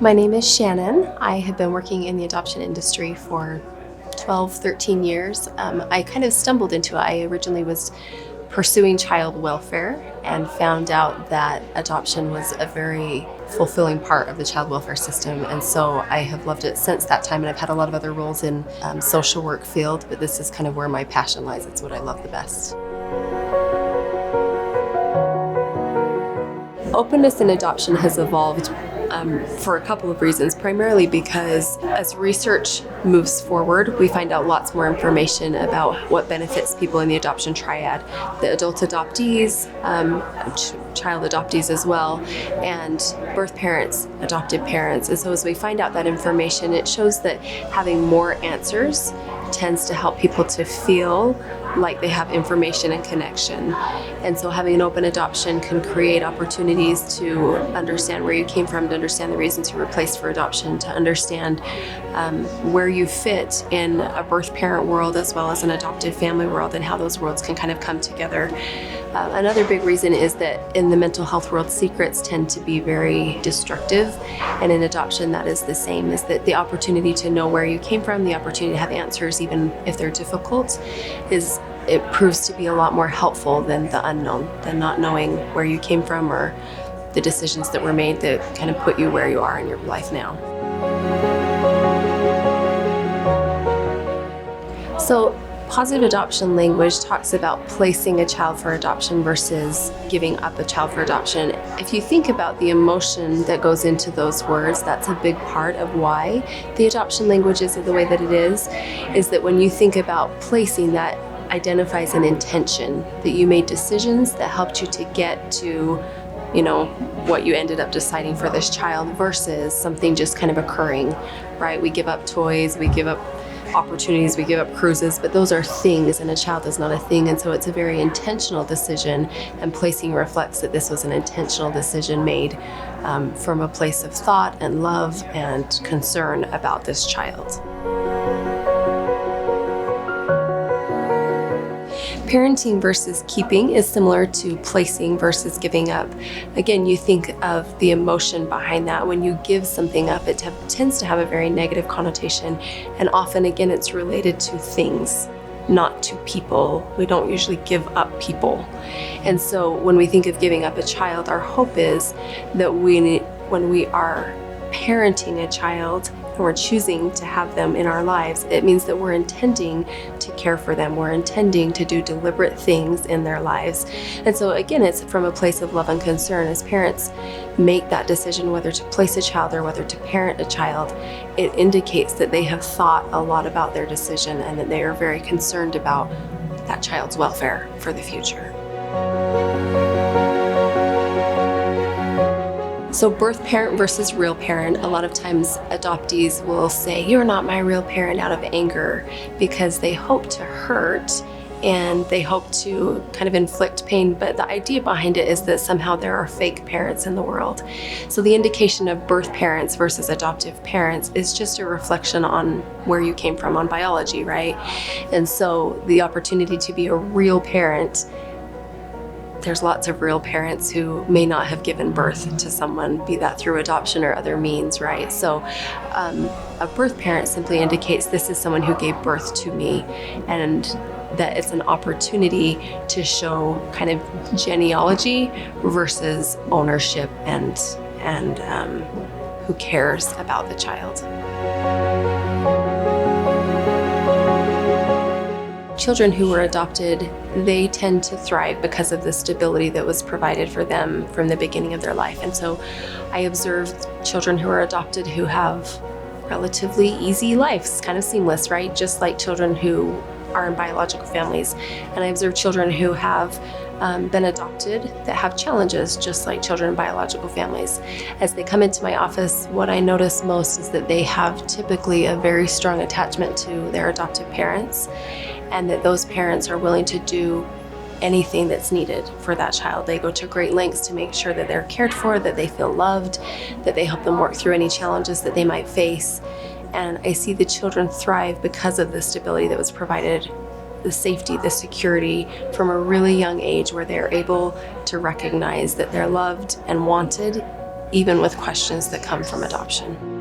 My name is Shannon. I have been working in the adoption industry for 12, 13 years. I kind of stumbled into it. I originally was pursuing child welfare and found out that adoption was a very fulfilling part of the child welfare system. And so I have loved it since that time, and I've had a lot of other roles in social work field, but this is kind of where my passion lies. It's what I love the best. Openness in adoption has evolved for a couple of reasons, primarily because as research moves forward, we find out lots more information about what benefits people in the adoption triad, the adult adoptees, child adoptees as well, and birth parents, adopted parents. And so as we find out that information, it shows that having more answers tends to help people to feel like they have information and connection. And so having an open adoption can create opportunities to understand where you came from, to understand the reasons you were placed for adoption, to understand where you fit in a birth parent world as well as an adopted family world, and how those worlds can kind of come together. Another big reason is that in the mental health world, secrets tend to be very destructive, and in adoption that is the same, is that the opportunity to know where you came from, the opportunity to have answers even if they're difficult, it proves to be a lot more helpful than the unknown, than not knowing where you came from or the decisions that were made that kind of put you where you are in your life now. So positive adoption language talks about placing a child for adoption versus giving up a child for adoption. If you think about the emotion that goes into those words, that's a big part of why the adoption language is the way that it is that when you think about placing, that identifies an intention, that you made decisions that helped you to get to, what you ended up deciding for this child, versus something just kind of occurring, right? We give up toys, we give up opportunities, we give up cruises, but those are things, and a child is not a thing. And so it's a very intentional decision, and placing reflects that this was an intentional decision made from a place of thought and love and concern about this child. Parenting versus keeping is similar to placing versus giving up. Again, you think of the emotion behind that. When you give something up, it tends to have a very negative connotation, and often, again, it's related to things, not to people. We don't usually give up people. And so when we think of giving up a child, our hope is that when we are parenting a child, and we're choosing to have them in our lives, it means that we're intending to care for them. We're intending to do deliberate things in their lives. And so again, it's from a place of love and concern. As parents make that decision whether to place a child or whether to parent a child, it indicates that they have thought a lot about their decision, and that they are very concerned about that child's welfare for the future. So birth parent versus real parent, a lot of times adoptees will say, "You're not my real parent," out of anger, because they hope to hurt and they hope to kind of inflict pain. But the idea behind it is that somehow there are fake parents in the world. So the indication of birth parents versus adoptive parents is just a reflection on where you came from on biology, right? And so the opportunity to be a real parent, there's lots of real parents who may not have given birth to someone, be that through adoption or other means, right? So a birth parent simply indicates this is someone who gave birth to me, and that it's an opportunity to show kind of genealogy versus ownership and who cares about the child. Children who were adopted, they tend to thrive because of the stability that was provided for them from the beginning of their life. And so I observed children who are adopted who have relatively easy lives, kind of seamless, right? Just like children who are in biological families. And I observed children who have been adopted that have challenges, just like children in biological families. As they come into my office, what I notice most is that they have typically a very strong attachment to their adoptive parents, and that those parents are willing to do anything that's needed for that child. They go to great lengths to make sure that they're cared for, that they feel loved, that they help them work through any challenges that they might face. And I see the children thrive because of the stability that was provided, the safety, the security from a really young age, where they're able to recognize that they're loved and wanted even with questions that come from adoption.